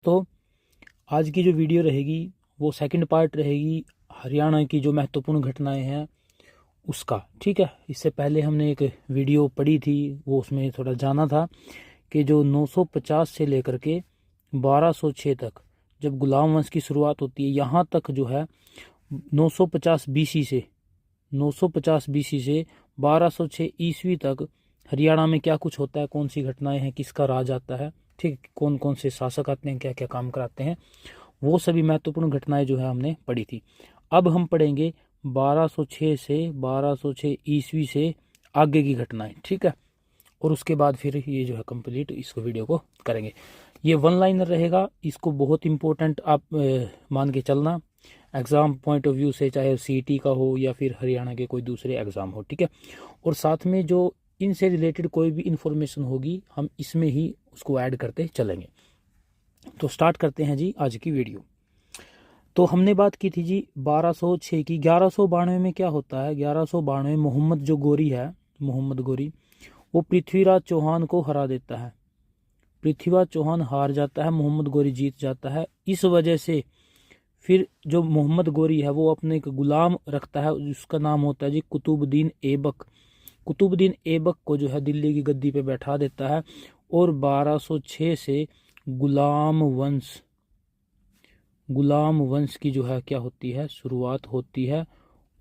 दोस्तों, आज की जो वीडियो रहेगी वो सेकंड पार्ट रहेगी हरियाणा की जो महत्वपूर्ण घटनाएं हैं उसका। ठीक है, इससे पहले हमने एक वीडियो पढ़ी थी, वो उसमें थोड़ा जाना था कि जो 950 से लेकर के 1206 तक जब गुलाम वंश की शुरुआत होती है, यहाँ तक जो है 950 बीसी से 1206 ईस्वी तक हरियाणा में क्या कुछ होता है, कौन सी घटनाएं हैं, किसका राज आता है, ठीक, कौन कौन से शासक आते हैं, क्या क्या काम कराते हैं, वो सभी महत्वपूर्ण घटनाएं जो है हमने पढ़ी थी। अब हम पढ़ेंगे 1206 से 1206 ईस्वी से आगे की घटनाएं। ठीक है, और उसके बाद फिर ये जो है कंप्लीट इसको वीडियो को करेंगे। ये वन लाइनर रहेगा, इसको बहुत इंपॉर्टेंट आप मान के चलना एग्ज़ाम पॉइंट ऑफ व्यू से, चाहे सीईटी का हो या फिर हरियाणा के कोई दूसरे एग्ज़ाम हो। ठीक है, और साथ में जो इनसे रिलेटेड कोई भी इंफॉर्मेशन होगी हम इसमें ही उसको ऐड करते चलेंगे। तो स्टार्ट करते हैं जी आज की वीडियो। तो हमने बात की थी जी 1206 की। 1192 में क्या होता है, 1192 मोहम्मद जो गोरी है, मोहम्मद गोरी, वो पृथ्वीराज चौहान को हरा देता है। पृथ्वीराज चौहान हार जाता है, मोहम्मद गोरी जीत जाता है। इस वजह से फिर जो मोहम्मद गोरी है वो अपने एक गुलाम रखता है, उसका नाम होता है जी कुतुबुद्दीन ऐबक। कुतुबुद्दीन ऐबक को जो है दिल्ली की गद्दी पे बैठा देता है और 1206 से गुलाम वंश की जो है क्या होती है, शुरुआत होती है।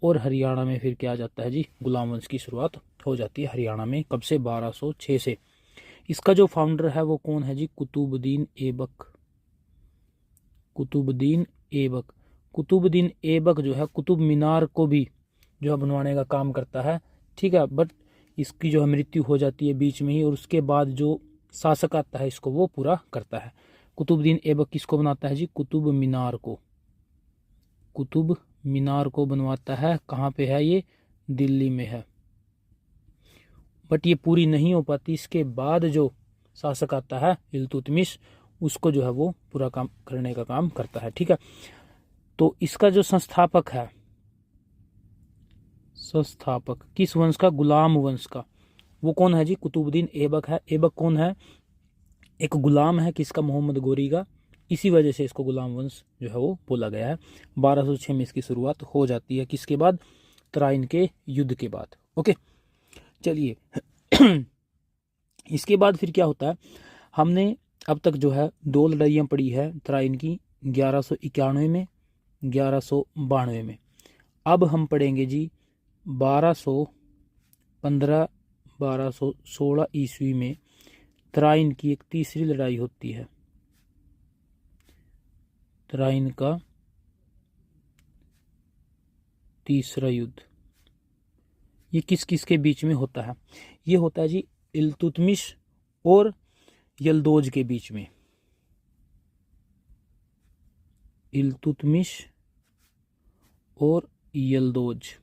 और हरियाणा में फिर क्या आ जाता है जी, गुलाम वंश की शुरुआत हो जाती है हरियाणा में। कब से? 1206 से। इसका जो फाउंडर है वो कौन है जी? कुतुबुद्दीन ऐबक। कुतुबुद्दीन ऐबक। कुतुबुद्दीन ऐबक जो है कुतुब मीनार को भी जो है बनवाने का काम करता है। ठीक है, बट इसकी जो है मृत्यु हो जाती है बीच में ही, और उसके बाद जो शासक आता है इसको वो पूरा करता है। कुतुबुद्दीन ऐबक किसको बनाता है जी? कुतुब मीनार को। कुतुब मीनार को बनवाता है। कहाँ पे है ये? दिल्ली में है। बट ये पूरी नहीं हो पाती। इसके बाद जो शासक आता है इल्तुतमिश, उसको जो है वो पूरा काम करने का काम करता है। ठीक है, तो इसका जो संस्थापक है, संस्थापक किस वंश का? गुलाम वंश का। वो कौन है जी? कुतुबुद्दीन ऐबक है। ऐबक कौन है? एक गुलाम है किसका? मोहम्मद गोरी का। इसी वजह से इसको गुलाम वंश जो है वो बोला गया है। 1206 में इसकी शुरुआत हो जाती है। किसके बाद? तराइन के युद्ध के बाद। ओके, चलिए इसके बाद फिर क्या होता है, हमने अब तक जो है 2 लड़ाइयाँ पड़ी है तराइन की, 1191 में, 1192 में। अब हम पढ़ेंगे जी 1215 1216 ईस्वी में तराइन की एक तीसरी लड़ाई होती है। तराइन का तीसरा युद्ध। ये किस किस के बीच में होता है? ये होता है जी इल्तुतमिश और यल्दोज के बीच में। इल्तुतमिश और यल्दोज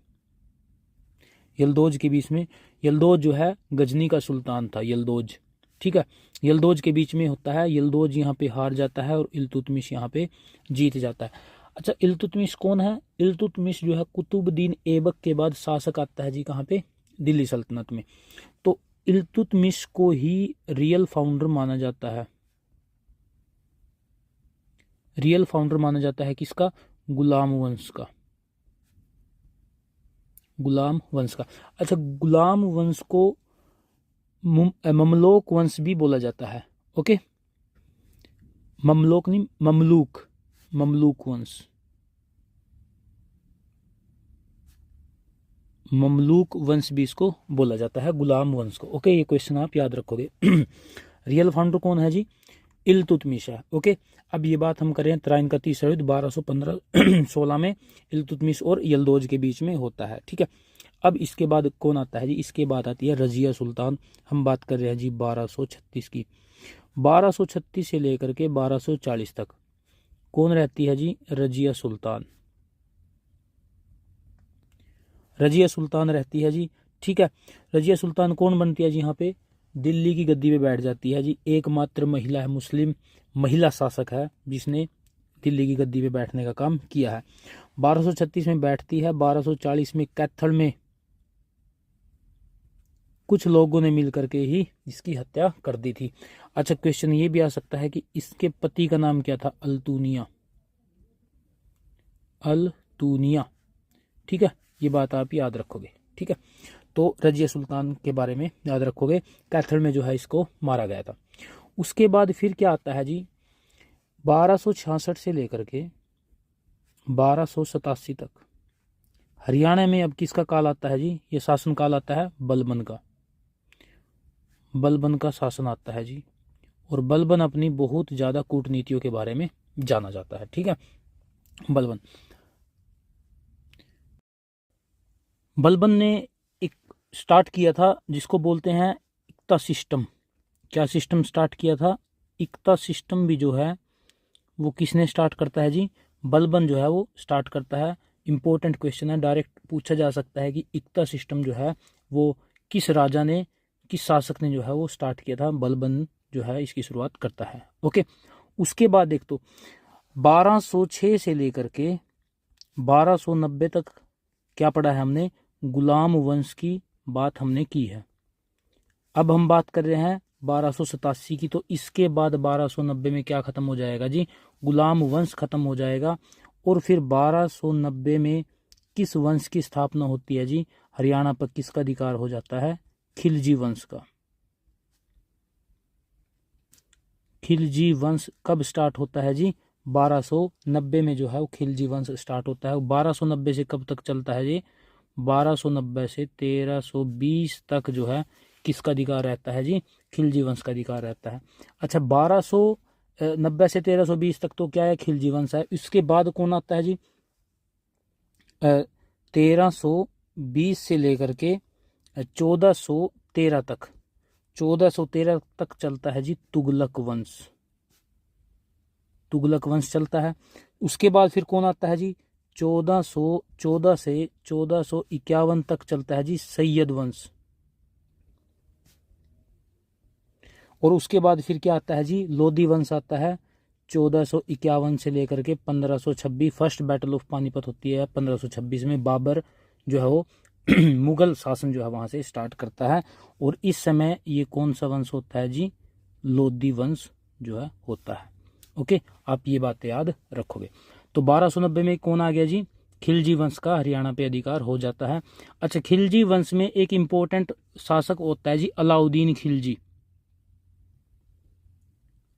के बीच में। यल्दोज जो है गजनी का सुल्तान था, यल्दोज। ठीक है, यल्दोज के बीच में होता है। यल्दोज यहाँ पे हार जाता है और इल्तुतमिश यहाँ पे जीत जाता है। अच्छा, इल्तुतमिश कौन है? इल्तुतमिश जो है कुतुबुद्दीन ऐबक के बाद शासक आता है जी, कहाँ पे? दिल्ली सल्तनत में। तो इल्तुतमिश को ही रियल फाउंडर माना जाता है। रियल फाउंडर माना जाता है किसका? गुलाम वंश का। गुलाम वंश का। अच्छा, गुलाम वंश को ममलोक वंश भी बोला जाता है। ओके, ममलोक नहीं, ममलूक, ममलूक वंश, ममलूक वंश भी इसको बोला जाता है, गुलाम वंश को। ओके, ये क्वेश्चन आप याद रखोगे। रियल फाउंडर कौन है जी? इल्तुतमिश है। ओके, अब ये बात हम करें तराइन का तीसरा युद्ध 1215-16 में इल्तुतमिश और यल्दोज के बीच में होता है। ठीक है, अब इसके बाद कौन आता है जी? इसके बाद आती है रजिया सुल्तान। हम बात कर रहे हैं जी 1236 की। 1236 से लेकर के 1240 तक कौन रहती है जी? रजिया सुल्तान। रजिया सुल्तान रहती है जी। ठीक है, रजिया सुल्तान कौन बनती है जी? यहाँ पे दिल्ली की गद्दी पे बैठ जाती है जी। एकमात्र महिला है, मुस्लिम महिला शासक है जिसने दिल्ली की गद्दी पे बैठने का काम किया है। 1236 में बैठती है। 1240 में कैथल में कुछ लोगों ने मिल करके ही इसकी हत्या कर दी थी। अच्छा, क्वेश्चन ये भी आ सकता है कि इसके पति का नाम क्या था? अल्तुनिया। अल्तुनिया, ठीक है, ये बात आप याद रखोगे। ठीक है, तो रजिया सुल्तान के बारे में याद रखोगे, कैथल में जो है इसको मारा गया था। उसके बाद फिर क्या आता है जी, 1266 से लेकर के 1287 तक हरियाणा में अब किसका काल आता है जी? ये शासन काल आता है बलबन का। बलबन का शासन आता है जी, और बलबन अपनी बहुत ज्यादा कूटनीतियों के बारे में जाना जाता है। ठीक है, बलबन ने एक स्टार्ट किया था जिसको बोलते हैं इक्ता सिस्टम। क्या सिस्टम स्टार्ट किया था? इक्ता सिस्टम भी जो है वो किसने स्टार्ट करता है जी? बलबन जो है वो स्टार्ट करता है। इंपॉर्टेंट क्वेश्चन है, डायरेक्ट पूछा जा सकता है कि इक्ता सिस्टम जो है वो किस राजा ने, किस शासक ने जो है वो स्टार्ट किया था? बलबन जो है इसकी शुरुआत करता है। ओके, उसके बाद देख तो 1206 से लेकर के 1290 तक क्या पढ़ा है हमने? गुलाम वंश की बात हमने की है। अब हम बात कर रहे हैं 1287 की, तो इसके बाद 1290 में क्या खत्म हो जाएगा जी? गुलाम वंश खत्म हो जाएगा। और फिर 1290 में किस वंश की स्थापना होती है जी? हरियाणा पर किसका अधिकार हो जाता है? खिलजी वंश का। खिलजी वंश कब स्टार्ट होता है जी? 1290 में जो है वो खिलजी वंश स्टार्ट होता है। 1290 से कब तक चलता है जी? 1290 से 1320 तक जो है किसका अधिकार रहता है जी? खिलजी वंश का अधिकार रहता है। अच्छा, 1290 से 1320 तक तो क्या है? खिलजी वंश है। इसके बाद कौन आता है जी? 1320 से लेकर के 1413 तक, 1413 तक चलता है जी तुगलक वंश। तुगलक वंश चलता है। उसके बाद फिर कौन आता है जी? 1414 से 1451 तक चलता है जी सैयद वंश। और उसके बाद फिर क्या आता है जी? लोधी वंश आता है। 1451 से लेकर के 1526 फर्स्ट बैटल ऑफ पानीपत होती है 1526 में। बाबर जो है वो मुगल शासन जो है वहां से स्टार्ट करता है। और इस समय ये कौन सा वंश होता है जी? लोधी वंश जो है होता है। ओके, आप ये बातें याद रखोगे। तो 1290 में कौन आ गया जी? खिलजी वंश का हरियाणा पे अधिकार हो जाता है। अच्छा, खिलजी वंश में एक इंपॉर्टेंट शासक होता है जी अलाउद्दीन खिलजी।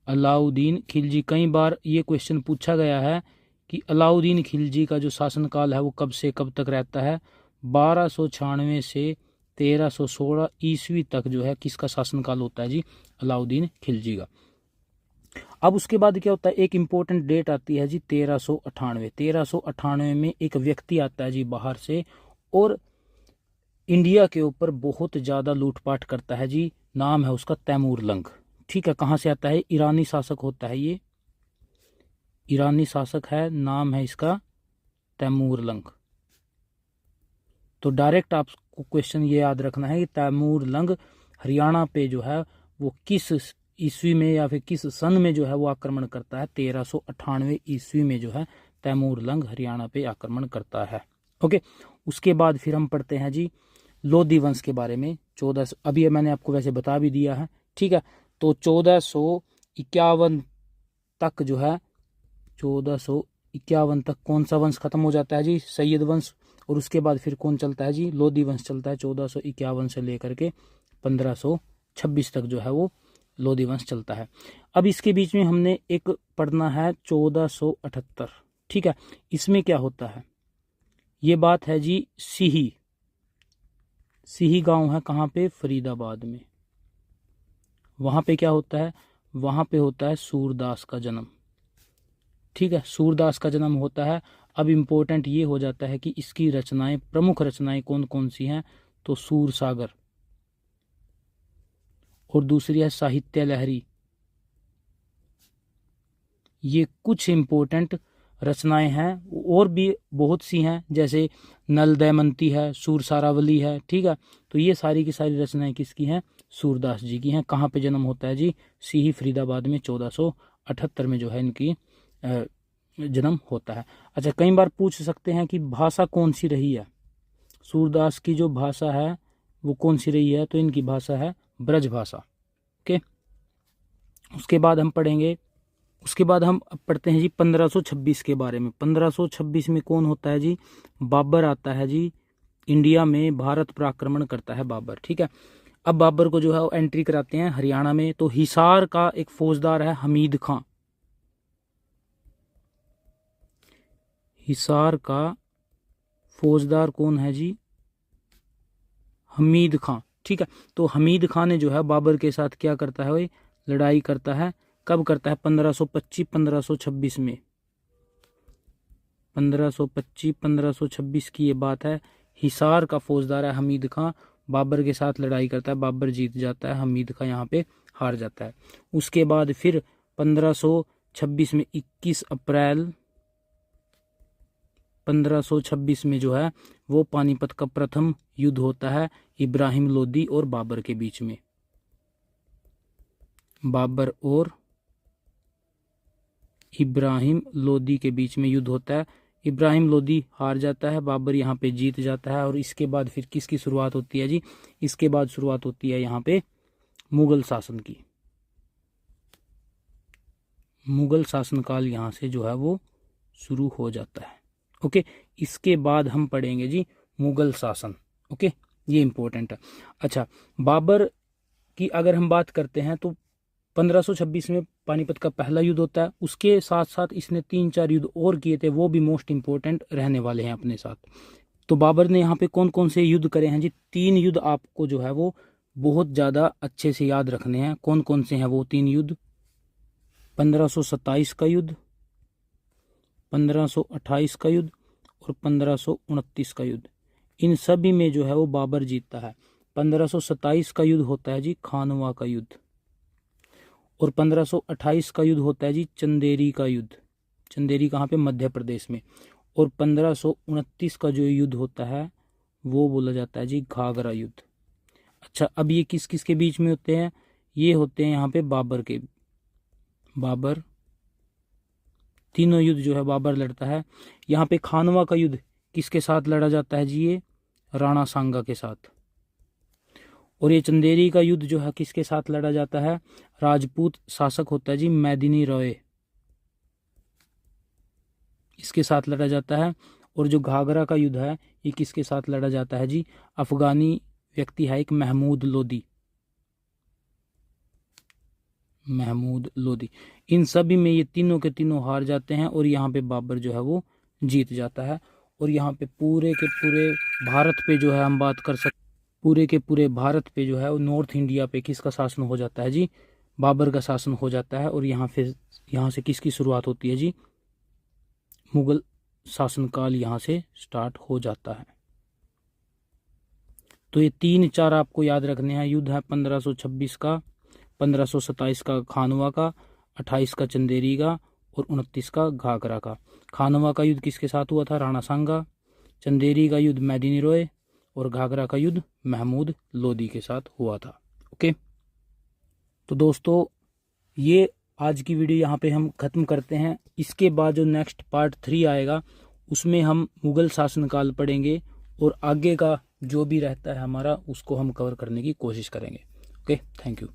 अलाउद्दीन खिलजी, कई बार ये क्वेश्चन पूछा गया है कि अलाउद्दीन खिलजी का जो शासनकाल है वो कब से कब तक रहता है? 1296 से 1316 ईस्वी तक जो है किसका शासनकाल होता है जी? अलाउद्दीन खिलजी का। अब उसके बाद क्या होता है? एक इंपॉर्टेंट डेट आती है जी 1398। 1398 में एक व्यक्ति आता है जी बाहर से और इंडिया के ऊपर बहुत ज्यादा लूटपाट करता है जी। नाम है उसका तैमूर लंग। ठीक है, कहाँ से आता है? ईरानी शासक होता है ये, ईरानी शासक है, नाम है इसका तैमूर लंग। तो डायरेक्ट आपको क्वेश्चन ये याद रखना है कि तैमूर लंग हरियाणा पे जो है वो किस ईस्वी में या फिर किस सन में जो है वो आक्रमण करता है? 1398 ईस्वी में जो है तैमूर लंग हरियाणा पे आक्रमण करता है। ओके, उसके बाद फिर हम पढ़ते हैं जी लोधी वंश के बारे में। 14, अभी मैंने आपको वैसे बता भी दिया है। ठीक है, तो 1451 तक जो है 1451 तक कौन सा वंश खत्म हो जाता है जी? सैयद वंश। और उसके बाद फिर कौन चलता है जी? लोधी वंश चलता है। 1451 से लेकर के 1526 तक जो है वो लोधी वंश चलता है। अब इसके बीच में हमने एक पढ़ना है 1478। ठीक है, इसमें क्या होता है? ये बात है जी सिही। सिही गांव है कहाँ पे? फरीदाबाद में। वहां पे क्या होता है? वहां पे होता है सूरदास का जन्म। ठीक है, सूरदास का जन्म होता है। अब इम्पोर्टेंट ये हो जाता है कि इसकी रचनाएं, प्रमुख रचनाएं कौन कौन सी हैं? तो सूर सागर, और दूसरी है साहित्य लहरी। ये कुछ इंपॉर्टेंट रचनाएं हैं, और भी बहुत सी हैं, जैसे नल दमयंती है, सूर सारावली है। ठीक है, तो ये सारी की सारी रचनाएं किसकी हैं? सूरदास जी की हैं। कहाँ पे जन्म होता है जी? सीही फरीदाबाद में 1478 में जो है इनकी जन्म होता है। अच्छा, कई बार पूछ सकते हैं कि भाषा कौन सी रही है? सूरदास की जो भाषा है वो कौन सी रही है, तो इनकी भाषा है ब्रज भाषा। ओके, उसके बाद हम पढ़ते हैं जी 1526 के बारे में। 1526 में कौन होता है जी, बाबर आता है जी, इंडिया में भारत पर आक्रमण करता है बाबर। ठीक है, अब बाबर को जो है वो एंट्री कराते हैं हरियाणा में। तो हिसार का एक फौजदार है हमीद खां, हिसार का फौजदार कौन है जी, हमीद खां। ठीक है, तो हमीद खां ने जो है बाबर के साथ क्या करता है, वही लड़ाई करता है। कब करता है, 1525-1526 में। 1525-1526 की ये बात है। हिसार का फौजदार है हमीद खां, बाबर के साथ लड़ाई करता है, बाबर जीत जाता है, हमीद खां यहाँ पे हार जाता है। उसके बाद फिर 1526 में 21 अप्रैल 1526 में जो है वो पानीपत का प्रथम युद्ध होता है इब्राहिम लोदी और बाबर के बीच में। बाबर और इब्राहिम लोदी के बीच में युद्ध होता है। इब्राहिम लोदी हार जाता है, बाबर यहाँ पे जीत जाता है। और इसके बाद फिर किसकी शुरुआत होती है जी, इसके बाद शुरुआत होती है यहाँ पे मुगल शासन की। मुगल शासनकाल यहाँ से जो है वो शुरू हो जाता है। ओके, इसके बाद हम पढ़ेंगे जी मुगल शासन। ओके, ये इंपॉर्टेंट है। अच्छा, बाबर की अगर हम बात करते हैं तो 1526 में पानीपत का पहला युद्ध होता है। उसके साथ साथ इसने 3-4 युद्ध और किए थे, वो भी मोस्ट इंपॉर्टेंट रहने वाले हैं अपने साथ। तो बाबर ने यहाँ पे कौन कौन से युद्ध करे हैं जी, 3 युद्ध आपको जो है वो बहुत ज़्यादा अच्छे से याद रखने हैं। कौन कौन से हैं वो 3 युद्ध, 1527 का युद्ध, 1528 का युद्ध और 1529 का युद्ध। इन सभी में जो है वो बाबर जीतता है। 1527 का युद्ध होता है जी खानवा का युद्ध, और 1528 का युद्ध होता है जी चंदेरी का युद्ध। चंदेरी कहाँ पे, मध्य प्रदेश में। और 1529 का जो युद्ध होता है वो बोला जाता है जी घाघरा युद्ध। अच्छा, अब ये किस किस के बीच में होते हैं, ये होते हैं यहाँ पे बाबर तीनों युद्ध जो है बाबर लड़ता है। यहाँ पे खानवा का युद्ध किसके साथ लड़ा जाता है जी, ये राणा सांगा के साथ। और ये चंदेरी का युद्ध जो है किसके साथ लड़ा जाता है, राजपूत शासक होता है जी मेदिनी रॉय, इसके साथ लड़ा जाता है। और जो घाघरा का युद्ध है ये किसके साथ लड़ा जाता है जी, अफगानी व्यक्ति है एक महमूद लोदी। इन सभी में ये तीनों के तीनों हार जाते हैं और यहाँ पे बाबर जो है वो जीत जाता है। और यहाँ पे पूरे के पूरे भारत पे जो है हम बात कर सकते, पूरे के पूरे भारत पे जो है वो नॉर्थ इंडिया पे किसका शासन हो जाता है जी, बाबर का शासन हो जाता है। और यहाँ से किसकी शुरुआत होती है जी, मुगल शासनकाल यहाँ से स्टार्ट हो जाता है। तो ये 3-4 आपको याद रखने हैं। युद्ध है 1526 का, 1527 का खानवा का, 28 का चंदेरी का और 29 का घाघरा का। खानवा का युद्ध किसके साथ हुआ था, राणा सांगा। चंदेरी का युद्ध मेदिनी रॉय और घाघरा का युद्ध महमूद लोदी के साथ हुआ था। ओके, तो दोस्तों ये आज की वीडियो यहाँ पे हम ख़त्म करते हैं। इसके बाद जो नेक्स्ट पार्ट 3 आएगा उसमें हम मुगल शासनकाल पढ़ेंगे और आगे का जो भी रहता है हमारा उसको हम कवर करने की कोशिश करेंगे। Okay, thank you.